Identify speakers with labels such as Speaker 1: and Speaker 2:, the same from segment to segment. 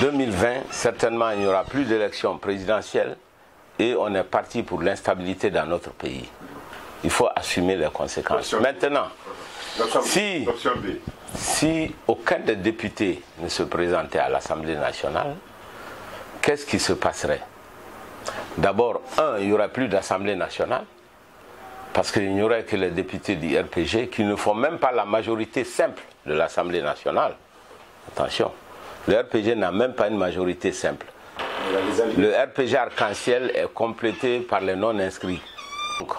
Speaker 1: 2020, certainement il n'y aura plus d'élection présidentielle et on est parti pour l'instabilité dans notre pays. Il faut assumer les conséquences. Maintenant, si aucun des députés ne se présentait à l'Assemblée nationale, qu'est-ce qui se passerait? D'abord, il n'y aurait plus d'Assemblée nationale, parce qu'il n'y aurait que les députés du RPG qui ne font même pas la majorité simple de l'Assemblée nationale. Attention, le RPG n'a même pas une majorité simple. Le RPG arc-en-ciel est complété par les non-inscrits. Donc,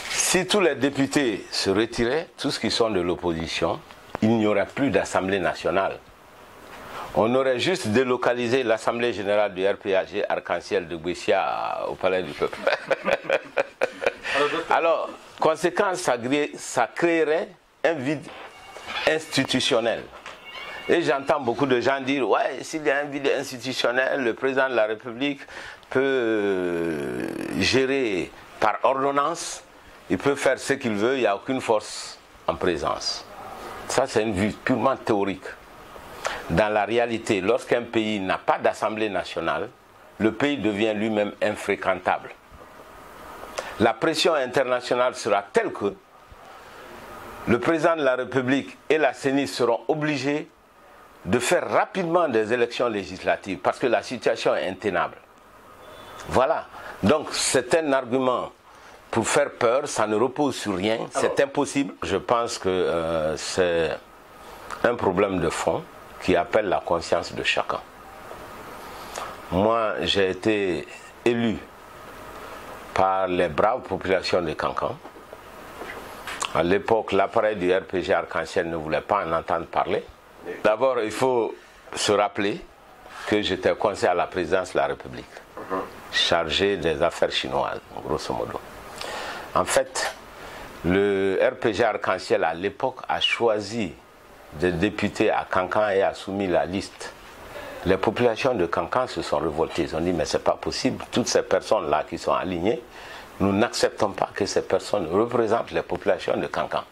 Speaker 1: si tous les députés se retiraient, tous ceux qui sont de l'opposition, il n'y aurait plus d'Assemblée nationale. On aurait juste délocalisé l'Assemblée générale du RPG arc-en-ciel de Bouessia au Palais du Peuple. Alors, conséquence, ça créerait un vide institutionnel. Et j'entends beaucoup de gens dire, ouais, s'il y a un vide institutionnel, le président de la République peut gérer par ordonnance, il peut faire ce qu'il veut, il n'y a aucune force en présence. Ça, c'est une vue purement théorique. Dans la réalité, lorsqu'un pays n'a pas d'Assemblée nationale, le pays devient lui-même infréquentable. La pression internationale sera telle que le président de la République et la CENI seront obligés de faire rapidement des élections législatives parce que la situation est intenable. Voilà. Donc c'est un argument pour faire peur, ça ne repose sur rien, c'est impossible. Je pense que c'est un problème de fond qui appelle la conscience de chacun. Moi, j'ai été élu par les braves populations de Kankan. À l'époque, l'appareil du RPG arc-en-ciel ne voulait pas en entendre parler. D'abord, il faut se rappeler que j'étais conseiller à la présidence de la République, chargé des affaires chinoises, grosso modo. En fait, le RPG arc-en-ciel à l'époque a choisi des députés à Kankan et a soumis la liste. Les populations de Kankan se sont révoltées. Ils ont dit, mais c'est pas possible, toutes ces personnes-là qui sont alignées, nous n'acceptons pas que ces personnes représentent les populations de Kankan.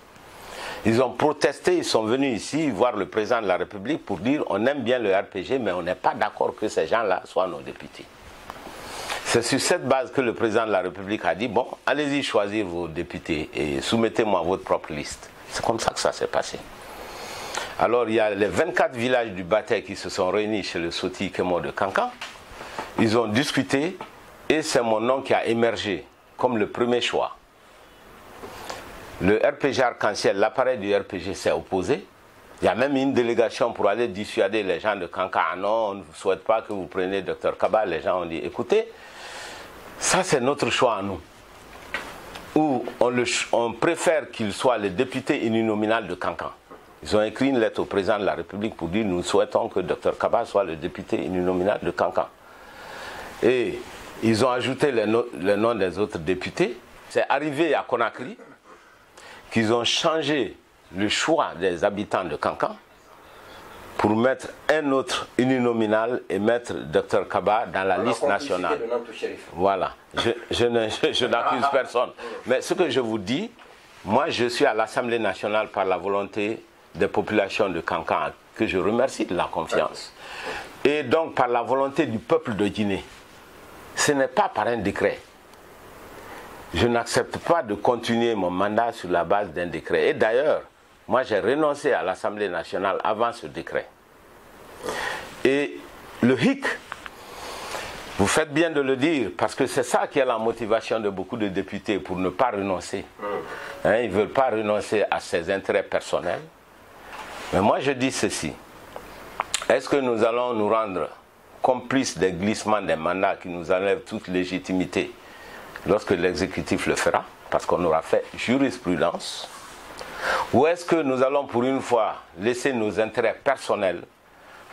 Speaker 1: Ils ont protesté, ils sont venus ici voir le président de la République pour dire on aime bien le RPG, mais on n'est pas d'accord que ces gens-là soient nos députés. C'est sur cette base que le président de la République a dit bon, allez-y choisir vos députés et soumettez-moi votre propre liste. C'est comme ça que ça s'est passé. Alors il y a les 24 villages du Batek qui se sont réunis chez le Soti Kemo de Kankan. Ils ont discuté et c'est mon nom qui a émergé comme le premier choix. Le RPG arc-en-ciel, l'appareil du RPG s'est opposé. Il y a même une délégation pour aller dissuader les gens de Kankan. Ah non, on ne souhaite pas que vous preniez Dr Kaba. Les gens ont dit, écoutez, ça c'est notre choix à nous. Ou on préfère qu'il soit le député uninominal de Kankan. Ils ont écrit une lettre au président de la République pour dire, nous souhaitons que Dr Kaba soit le député uninominal de Kankan. Et ils ont ajouté le nom des autres députés. C'est arrivé à Conakry qu'ils ont changé le choix des habitants de Kankan pour mettre un autre uninominal et mettre Dr Kaba dans la liste nationale. Voilà, je n'accuse personne. Mais ce que je vous dis, moi je suis à l'Assemblée nationale par la volonté des populations de Kankan, que je remercie de la confiance. Et donc par la volonté du peuple de Guinée. Ce n'est pas par un décret. Je n'accepte pas de continuer mon mandat sur la base d'un décret. Et d'ailleurs, moi j'ai renoncé à l'Assemblée nationale avant ce décret. Et le hic, vous faites bien de le dire, parce que c'est ça qui est la motivation de beaucoup de députés pour ne pas renoncer. Hein, ils ne veulent pas renoncer à ses intérêts personnels. Mais moi je dis ceci. Est-ce que nous allons nous rendre complices des glissements des mandats qui nous enlèvent toute légitimité lorsque l'exécutif le fera, parce qu'on aura fait jurisprudence, ou est-ce que nous allons pour une fois laisser nos intérêts personnels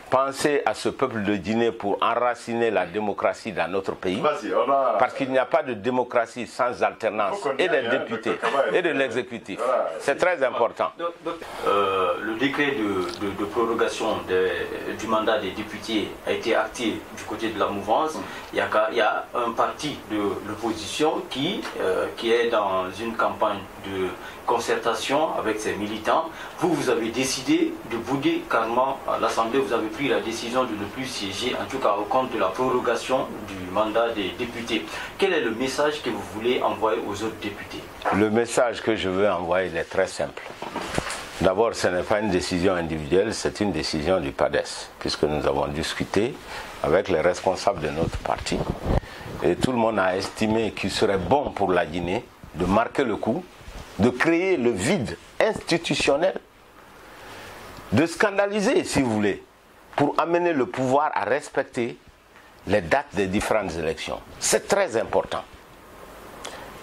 Speaker 1: penser à ce peuple de Guinée pour enraciner la démocratie dans notre pays, parce qu'il n'y a pas de démocratie sans alternance et des députés et de l'exécutif. C'est très important.
Speaker 2: Le décret de prorogation du mandat des députés a été acté du côté de la mouvance. Il y a un parti de l'opposition qui est dans une campagne de concertation avec ses militants. Vous avez décidé de bouder carrément l'Assemblée, vous avez pris pris la décision de ne plus siéger, en tout cas au compte de la prorogation du mandat des députés. Quel est le message que vous voulez envoyer aux autres députés?
Speaker 1: Le message que je veux envoyer est très simple. D'abord, ce n'est pas une décision individuelle, c'est une décision du PADES, puisque nous avons discuté avec les responsables de notre parti. Et tout le monde a estimé qu'il serait bon pour la Guinée de marquer le coup, de créer le vide institutionnel, de scandaliser, si vous voulez, pour amener le pouvoir à respecter les dates des différentes élections. C'est très important.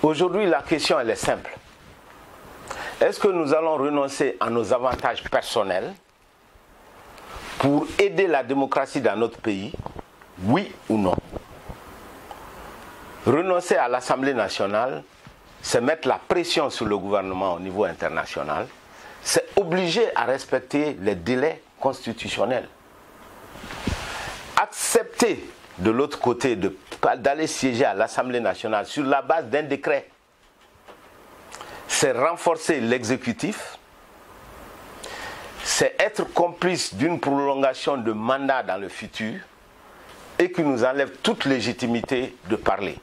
Speaker 1: Aujourd'hui, la question, elle est simple. Est-ce que nous allons renoncer à nos avantages personnels pour aider la démocratie dans notre pays? Oui ou non? Renoncer à l'Assemblée nationale, c'est mettre la pression sur le gouvernement au niveau international, c'est obliger à respecter les délais constitutionnels. Accepter de l'autre côté d'aller siéger à l'Assemblée nationale sur la base d'un décret, c'est renforcer l'exécutif, c'est être complice d'une prolongation de mandat dans le futur et qui nous enlève toute légitimité de parler.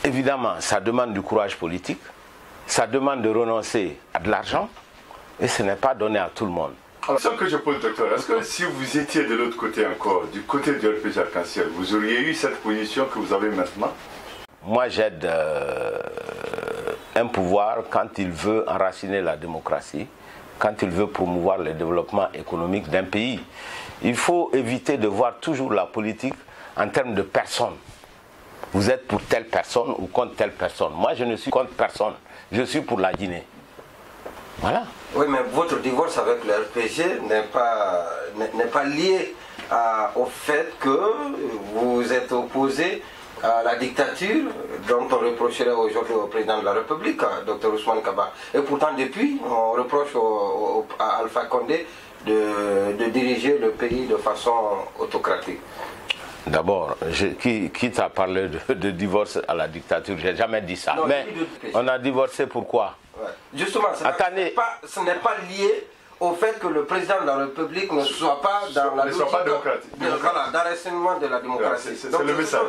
Speaker 1: Évidemment, ça demande du courage politique, ça demande de renoncer à de l'argent et ce n'est pas donné à tout le monde.
Speaker 3: Alors, ce que je pose, docteur, est-ce que si vous étiez de l'autre côté encore, du côté du RPG Arc-en-Ciel, vous auriez eu cette position que vous avez maintenant?
Speaker 1: Moi, j'aide un pouvoir quand il veut enraciner la démocratie, quand il veut promouvoir le développement économique d'un pays. Il faut éviter de voir toujours la politique en termes de personnes. Vous êtes pour telle personne ou contre telle personne. Moi, je ne suis contre personne. Je suis pour la Guinée. Voilà.
Speaker 4: Oui, mais votre divorce avec le RPG n'est pas lié au fait que vous êtes opposé à la dictature dont on reprocherait aujourd'hui au président de la République, Dr Ousmane Kaba. Et pourtant, depuis, on reproche à Alpha Condé de diriger le pays de façon autocratique.
Speaker 1: D'abord, qui t'a parlé de divorce à la dictature? Je n'ai jamais dit ça.
Speaker 4: Non,
Speaker 1: mais on a divorcé pourquoi?
Speaker 4: Ouais. Justement, ce n'est pas lié au fait que le président de la République ne soit pas dans la logique d'enracinement de la démocratie.
Speaker 3: C'est le message.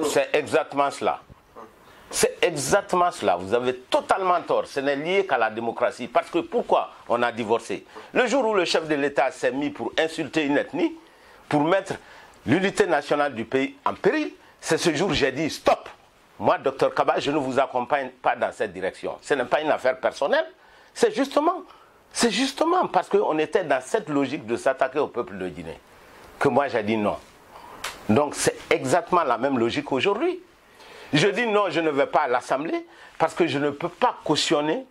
Speaker 1: C'est exactement cela. C'est exactement cela. Vous avez totalement tort. Ce n'est lié qu'à la démocratie. Parce que pourquoi on a divorcé? Le jour où le chef de l'État s'est mis pour insulter une ethnie, pour mettre l'unité nationale du pays en péril, c'est ce jour où j'ai dit stop. Moi, Dr Kaba, je ne vous accompagne pas dans cette direction. Ce n'est pas une affaire personnelle. C'est justement parce qu'on était dans cette logique de s'attaquer au peuple de Guinée que moi j'ai dit non. Donc c'est exactement la même logique aujourd'hui. Je dis non, je ne vais pas à l'Assemblée parce que je ne peux pas cautionner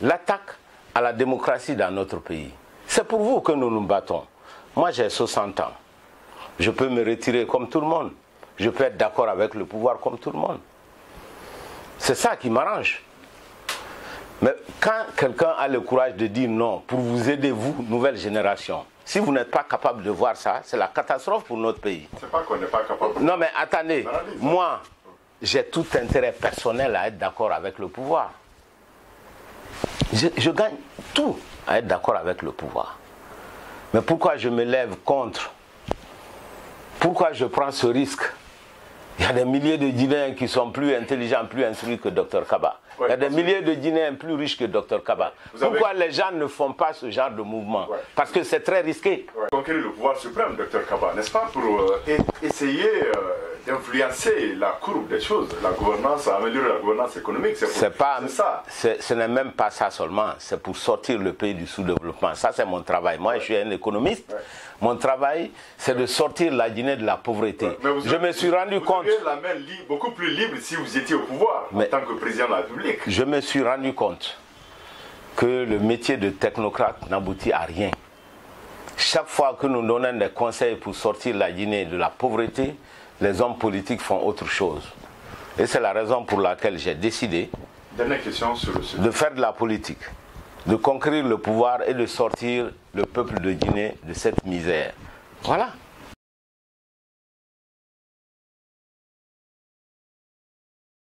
Speaker 1: l'attaque à la démocratie dans notre pays. C'est pour vous que nous nous battons. Moi j'ai 60 ans. Je peux me retirer comme tout le monde. Je peux être d'accord avec le pouvoir comme tout le monde. C'est ça qui m'arrange. Mais quand quelqu'un a le courage de dire non, pour vous aider, vous, nouvelle génération, si vous n'êtes pas capable de voir ça, c'est la catastrophe pour notre pays.
Speaker 3: C'est pas qu'on n'est pas capable.
Speaker 1: Non mais attendez, moi, j'ai tout intérêt personnel à être d'accord avec le pouvoir. Je gagne tout à être d'accord avec le pouvoir. Mais pourquoi je me lève contre? Pourquoi je prends ce risque? Il y a des milliers de Guinéens qui sont plus intelligents, plus instruits que Dr Kaba. Il y a des milliers de Guinéens plus riches que Dr Kaba. Pourquoi les gens ne font pas ce genre de mouvement? Parce que c'est très risqué.
Speaker 3: Conquérir le pouvoir suprême, Dr Kaba, n'est-ce pas, pour essayer d'influencer la courbe des choses, la gouvernance, améliorer la gouvernance économique. C'est ça.
Speaker 1: Ce n'est même pas ça seulement. C'est pour sortir le pays du sous-développement. Ça, c'est mon travail. Moi, je suis un économiste. Mon travail, c'est de sortir la Guinée de la pauvreté. Je me suis rendu compte...
Speaker 3: Vous auriez la main beaucoup plus libre si vous étiez au pouvoir, en tant que président de la République.
Speaker 1: Je me suis rendu compte que le métier de technocrate n'aboutit à rien. Chaque fois que nous donnons des conseils pour sortir la Guinée de la pauvreté, les hommes politiques font autre chose. Et c'est la raison pour laquelle j'ai décidé de faire de la politique, de conquérir le pouvoir et de sortir le peuple de Guinée de cette misère. Voilà.